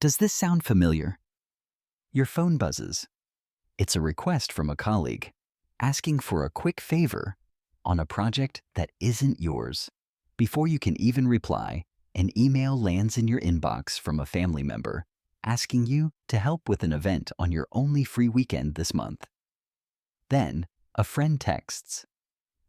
Does this sound familiar? Your phone buzzes. It's a request from a colleague asking for a quick favor on a project that isn't yours. Before you can even reply, an email lands in your inbox from a family member asking you to help with an event on your only free weekend this month. Then, a friend texts,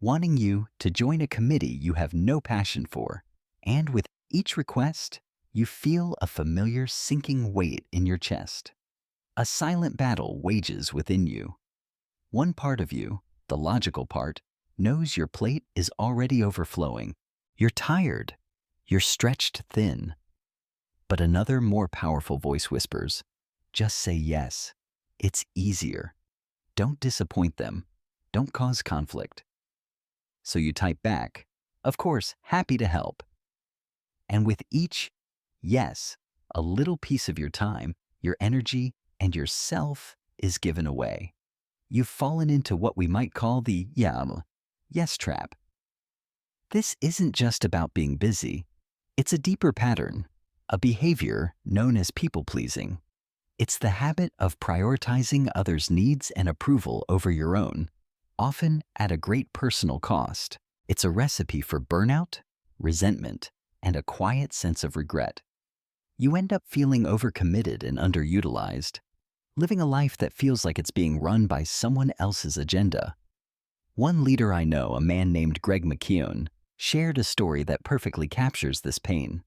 wanting you to join a committee you have no passion for, and with each request, you feel a familiar sinking weight in your chest. A silent battle wages within you. One part of you, the logical part, knows your plate is already overflowing. You're tired. You're stretched thin. But another more powerful voice whispers, just say yes. It's easier. Don't disappoint them. Don't cause conflict. So you type back, of course, happy to help. And with each yes, a little piece of your time, your energy, and yourself is given away. You've fallen into what we might call the yes trap. This isn't just about being busy. It's a deeper pattern, a behavior known as people-pleasing. It's the habit of prioritizing others' needs and approval over your own, often at a great personal cost. It's a recipe for burnout, resentment, and a quiet sense of regret. You end up feeling overcommitted and underutilized, living a life that feels like it's being run by someone else's agenda. One leader I know, a man named Greg McKeown, shared a story that perfectly captures this pain.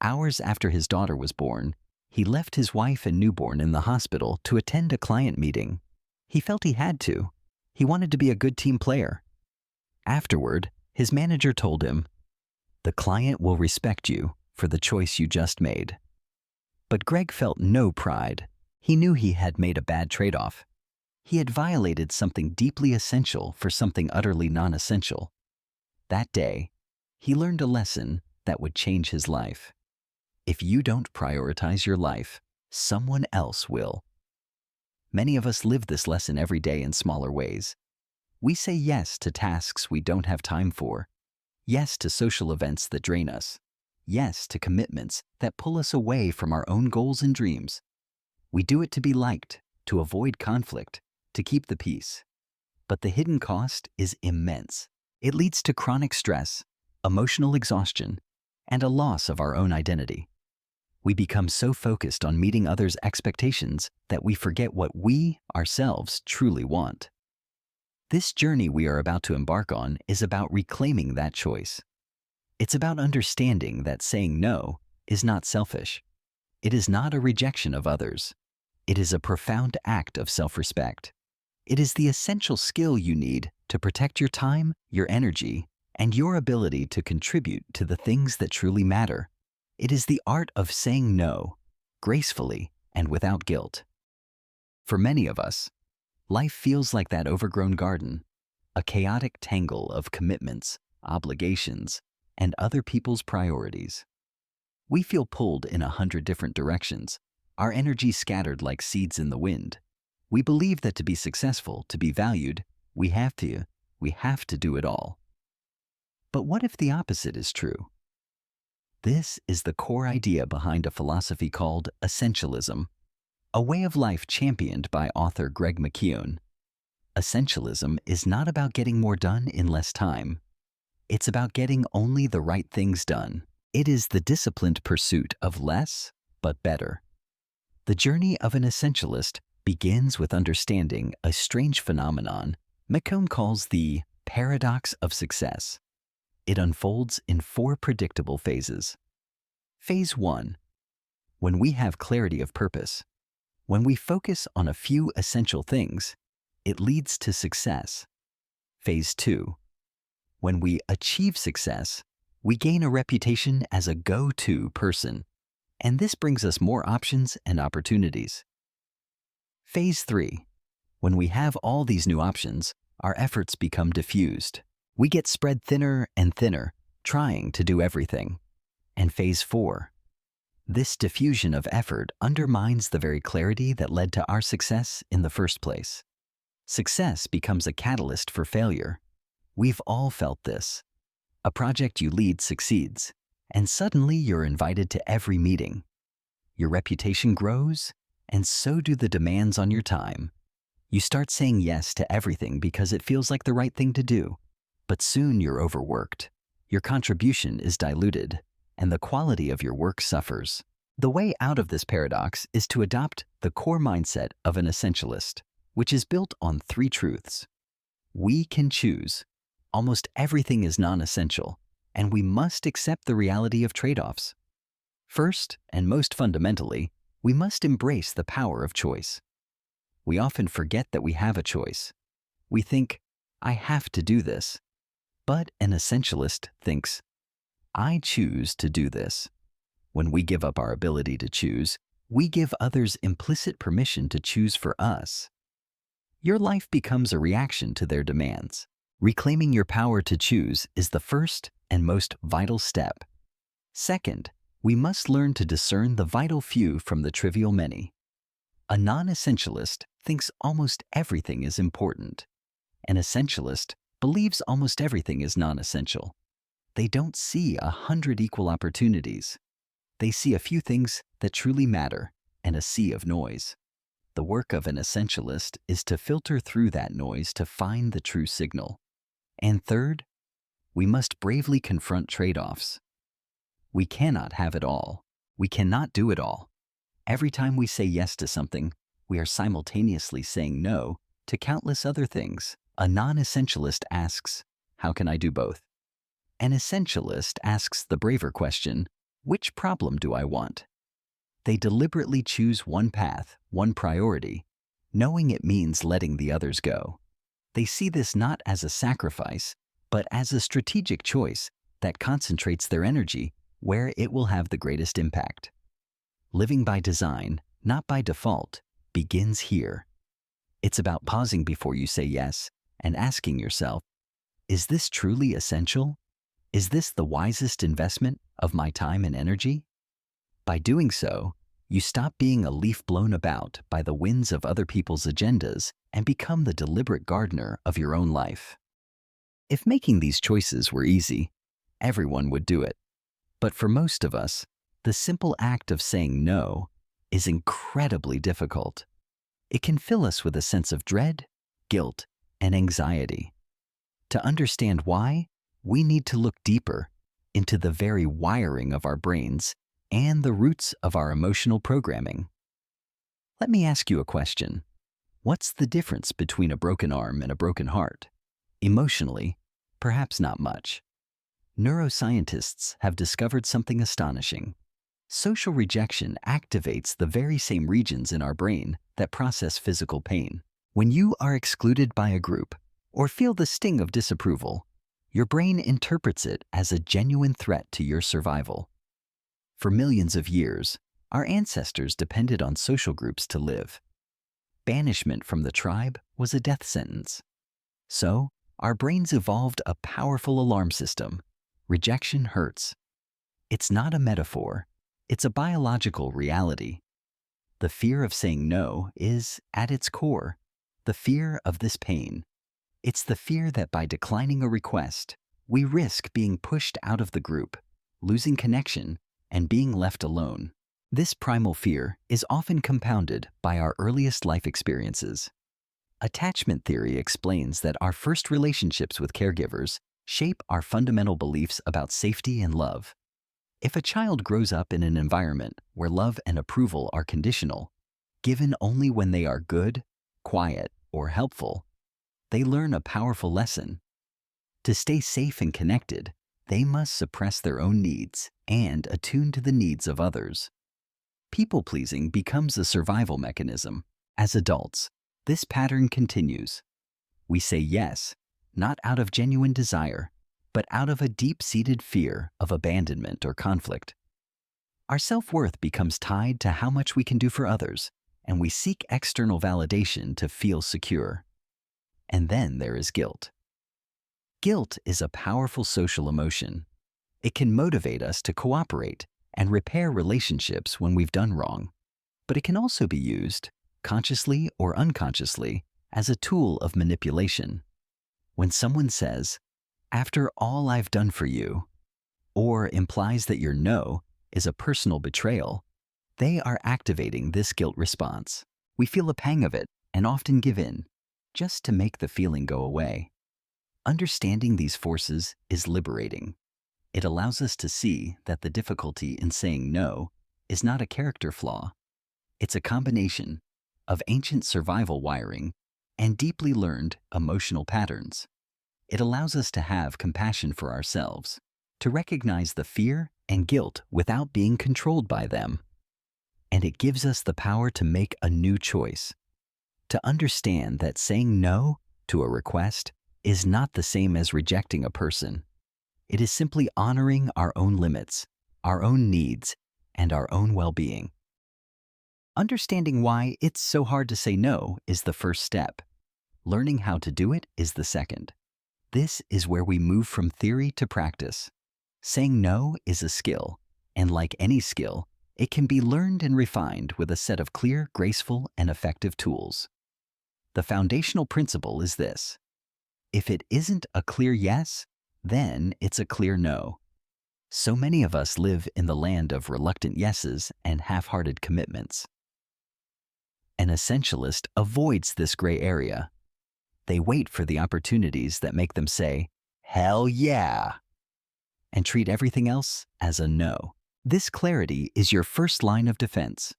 Hours after his daughter was born, he left his wife and newborn in the hospital to attend a client meeting. He felt he had to. He wanted to be a good team player. Afterward, his manager told him, "The client will respect you for the choice you just made." But Greg felt no pride. He knew he had made a bad trade-off. He had violated something deeply essential for something utterly non-essential. That day, he learned a lesson that would change his life. If you don't prioritize your life, someone else will. Many of us live this lesson every day in smaller ways. We say yes to tasks we don't have time for, yes to social events that drain us, yes to commitments that pull us away from our own goals and dreams. We do it to be liked, to avoid conflict, to keep the peace. But the hidden cost is immense. It leads to chronic stress, emotional exhaustion, and a loss of our own identity. We become so focused on meeting others' expectations that we forget what we, ourselves, truly want. This journey we are about to embark on is about reclaiming that choice. It's about understanding that saying no is not selfish. It is not a rejection of others. It is a profound act of self-respect. It is the essential skill you need to protect your time, your energy, and your ability to contribute to the things that truly matter. It is the art of saying no, gracefully and without guilt. For many of us, life feels like that overgrown garden, a chaotic tangle of commitments, obligations, and other people's priorities. We feel pulled in 100 different directions, our energy scattered like seeds in the wind. We believe that to be successful, to be valued, we have to do it all. But what if the opposite is true? This is the core idea behind a philosophy called Essentialism, a way of life championed by author Greg McKeown. Essentialism is not about getting more done in less time. It's about getting only the right things done. It is the disciplined pursuit of less, but better. The journey of an essentialist begins with understanding a strange phenomenon McKeown calls the paradox of success. It unfolds in 4 predictable phases. Phase 1. When we have clarity of purpose. When we focus on a few essential things, it leads to success. Phase 2. When we achieve success, we gain a reputation as a go-to person, and this brings us more options and opportunities. Phase 3. When we have all these new options, our efforts become diffused. We get spread thinner and thinner, trying to do everything. And Phase 4. This diffusion of effort undermines the very clarity that led to our success in the first place. Success becomes a catalyst for failure. We've all felt this. A project you lead succeeds, and suddenly you're invited to every meeting. your reputation grows, and so do the demands on your time. You start saying yes to everything because it feels like the right thing to do. But soon you're overworked. Your contribution is diluted, and the quality of your work suffers. The way out of this paradox is to adopt the core mindset of an essentialist, which is built on 3 truths. We can choose. Almost everything is non-essential, and we must accept the reality of trade-offs. First, and most fundamentally, we must embrace the power of choice. We often forget that we have a choice. We think, I have to do this. But an essentialist thinks, I choose to do this. When we give up our ability to choose, we give others implicit permission to choose for us. Your life becomes a reaction to their demands. Reclaiming your power to choose is the first and most vital step. Second, we must learn to discern the vital few from the trivial many. A non-essentialist thinks almost everything is important. An essentialist believes almost everything is non-essential. They don't see 100 equal opportunities. They see a few things that truly matter and a sea of noise. The work of an essentialist is to filter through that noise to find the true signal. And third, we must bravely confront trade-offs. We cannot have it all. We cannot do it all. Every time we say yes to something, we are simultaneously saying no to countless other things. A non-essentialist asks, how can I do both? An essentialist asks the braver question, which problem do I want? They deliberately choose one path, one priority, knowing it means letting the others go. They see this not as a sacrifice, but as a strategic choice that concentrates their energy where it will have the greatest impact. Living by design, not by default, begins here. It's about pausing before you say yes and asking yourself, is this truly essential? Is this the wisest investment of my time and energy? By doing so, you stop being a leaf blown about by the winds of other people's agendas and become the deliberate gardener of your own life. If making these choices were easy, everyone would do it. But for most of us, the simple act of saying no is incredibly difficult. It can fill us with a sense of dread, guilt, and anxiety. To understand why, we need to look deeper into the very wiring of our brains and the roots of our emotional programming. Let me ask you a question. What's the difference between a broken arm and a broken heart? Emotionally, perhaps not much. Neuroscientists have discovered something astonishing. Social rejection activates the very same regions in our brain that process physical pain. When you are excluded by a group or feel the sting of disapproval, your brain interprets it as a genuine threat to your survival. For millions of years, our ancestors depended on social groups to live. Banishment from the tribe was a death sentence. So, our brains evolved a powerful alarm system. Rejection hurts. It's not a metaphor. It's a biological reality. The fear of saying no is, at its core, the fear of this pain. It's the fear that by declining a request, we risk being pushed out of the group, losing connection, and being left alone. This primal fear is often compounded by our earliest life experiences. Attachment theory explains that our first relationships with caregivers shape our fundamental beliefs about safety and love. If a child grows up in an environment where love and approval are conditional, given only when they are good, quiet, or helpful, they learn a powerful lesson. To stay safe and connected, they must suppress their own needs and attune to the needs of others. People-pleasing becomes a survival mechanism. As adults, this pattern continues. We say yes, not out of genuine desire, but out of a deep-seated fear of abandonment or conflict. Our self-worth becomes tied to how much we can do for others, and we seek external validation to feel secure. And then there is guilt. Guilt is a powerful social emotion. It can motivate us to cooperate and repair relationships when we've done wrong. But it can also be used, consciously or unconsciously, as a tool of manipulation. When someone says, "After all I've done for you," or implies that your no is a personal betrayal, They are activating this guilt response. We feel a pang of it and often give in, just to make the feeling go away. Understanding these forces is liberating. It allows us to see that the difficulty in saying no is not a character flaw. It's a combination of ancient survival wiring and deeply learned emotional patterns. It allows us to have compassion for ourselves, to recognize the fear and guilt without being controlled by them. And it gives us the power to make a new choice, to understand that saying no to a request is not the same as rejecting a person. It is simply honoring our own limits, our own needs, and our own well-being. Understanding why it's so hard to say no is the first step. Learning how to do it is the second. This is where we move from theory to practice. Saying no is a skill, and like any skill, it can be learned and refined with a set of clear, graceful, and effective tools. The foundational principle is this: if it isn't a clear yes, then it's a clear no. So many of us live in the land of reluctant yeses and half-hearted commitments. An essentialist avoids this gray area. They wait for the opportunities that make them say, "Hell yeah," and treat everything else as a no. This clarity is your first line of defense.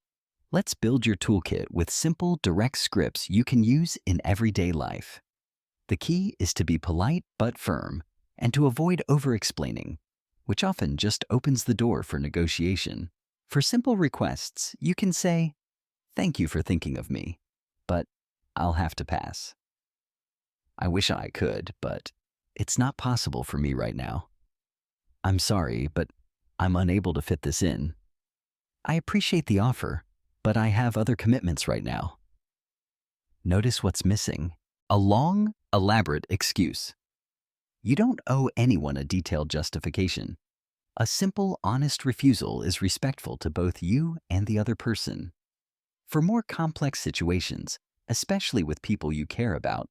Let's build your toolkit with simple, direct scripts you can use in everyday life. The key is to be polite but firm, and to avoid over-explaining, which often just opens the door for negotiation. For simple requests, you can say, "Thank you for thinking of me, but I'll have to pass. I wish I could, but it's not possible for me right now. I'm sorry, but I'm unable to fit this in. I appreciate the offer, but I have other commitments right now." Notice what's missing: a long, elaborate excuse. You don't owe anyone a detailed justification. A simple, honest refusal is respectful to both you and the other person. For more complex situations, especially with people you care about,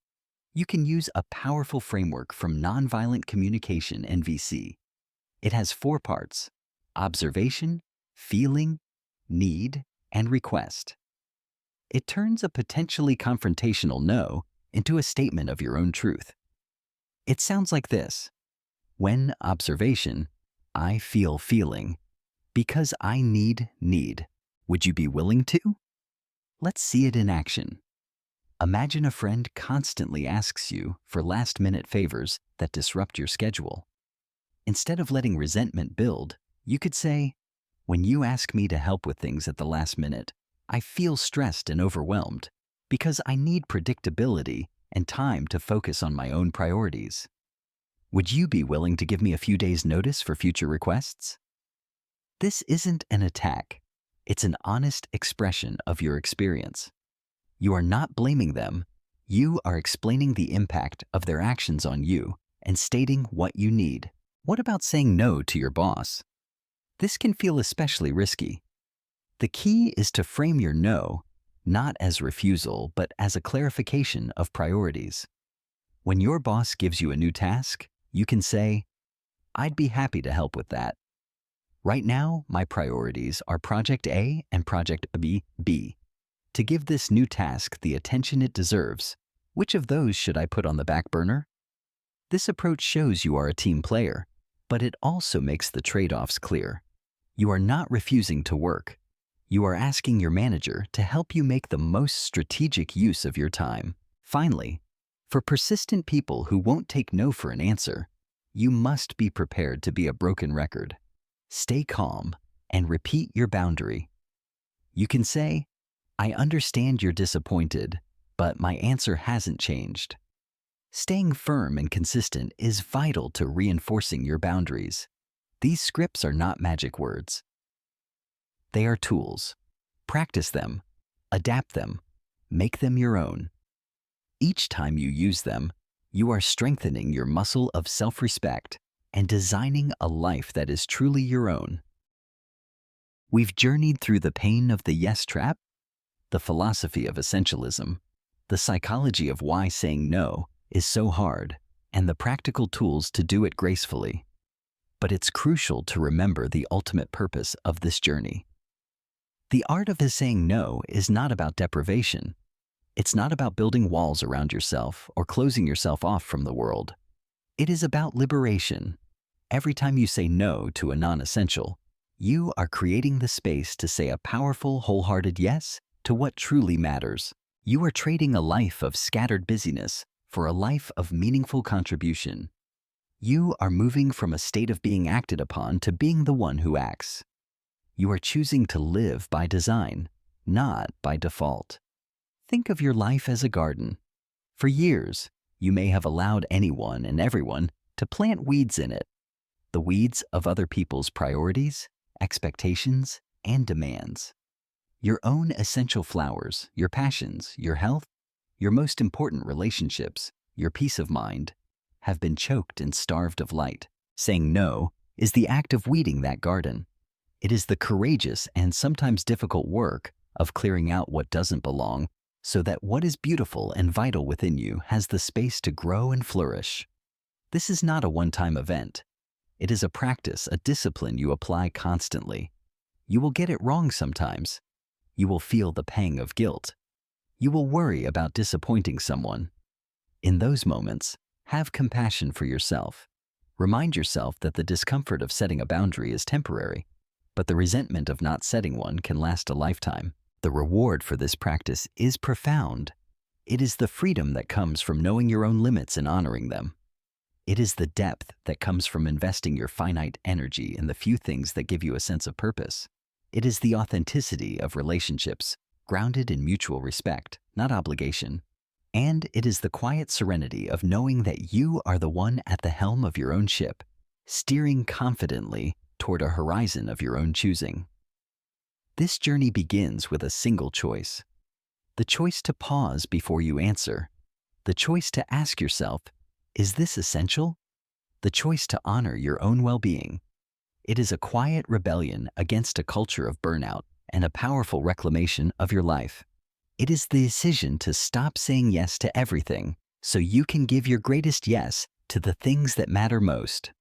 you can use a powerful framework from Nonviolent Communication (NVC). It has 4 parts: observation, feeling, need, and request. It turns a potentially confrontational no into a statement of your own truth. It sounds like this: when observation, I feel feeling. Because I need. Would you be willing to? Let's see it in action. Imagine a friend constantly asks you for last-minute favors that disrupt your schedule. Instead of letting resentment build, you could say, "When you ask me to help with things at the last minute, I feel stressed and overwhelmed because I need predictability and time to focus on my own priorities. Would you be willing to give me a few days' notice for future requests?" This isn't an attack. It's an honest expression of your experience. You are not blaming them. You are explaining the impact of their actions on you and stating what you need. What about saying no to your boss? This can feel especially risky. The key is to frame your no not as refusal, but as a clarification of priorities. When your boss gives you a new task, you can say, "I'd be happy to help with that. Right now, my priorities are Project A and Project B. To give this new task the attention it deserves, which of those should I put on the back burner?" This approach shows you are a team player, but it also makes the trade-offs clear. You are not refusing to work. You are asking your manager to help you make the most strategic use of your time. Finally, for persistent people who won't take no for an answer, you must be prepared to be a broken record. Stay calm and repeat your boundary. You can say, "I understand you're disappointed, but my answer hasn't changed." Staying firm and consistent is vital to reinforcing your boundaries. These scripts are not magic words. They are tools. Practice them, adapt them, make them your own. Each time you use them, you are strengthening your muscle of self-respect and designing a life that is truly your own. We've journeyed through the pain of the yes trap, the philosophy of essentialism, the psychology of why saying no is so hard, and the practical tools to do it gracefully. But it's crucial to remember the ultimate purpose of this journey: The art of saying no is not about deprivation. It's not about building walls around yourself or closing yourself off from the world. It is about liberation. Every time you say no to a non-essential, you are creating the space to say a powerful, wholehearted yes to what truly matters. You are trading a life of scattered busyness for a life of meaningful contribution. You are moving from a state of being acted upon to being the one who acts. You are choosing to live by design, not by default. Think of your life as a garden. For years, you may have allowed anyone and everyone to plant weeds in it. The weeds of other people's priorities, expectations, and demands. Your own essential flowers, your passions, your health, your most important relationships, your peace of mind, have been choked and starved of light. Saying no is the act of weeding that garden. It is the courageous and sometimes difficult work of clearing out what doesn't belong so that what is beautiful and vital within you has the space to grow and flourish. This is not a one-time event. It is a practice, a discipline you apply constantly. You will get it wrong sometimes. You will feel the pang of guilt. You will worry about disappointing someone. In those moments, have compassion for yourself. Remind yourself that the discomfort of setting a boundary is temporary, but the resentment of not setting one can last a lifetime. The reward for this practice is profound. It is the freedom that comes from knowing your own limits and honoring them. It is the depth that comes from investing your finite energy in the few things that give you a sense of purpose. It is the authenticity of relationships, grounded in mutual respect, not obligation. And it is the quiet serenity of knowing that you are the one at the helm of your own ship, steering confidently toward a horizon of your own choosing. This journey begins with a single choice. The choice to pause before you answer. The choice to ask yourself, is this essential? The choice to honor your own well-being. It is a quiet rebellion against a culture of burnout and a powerful reclamation of your life. It is the decision to stop saying yes to everything so you can give your greatest yes to the things that matter most.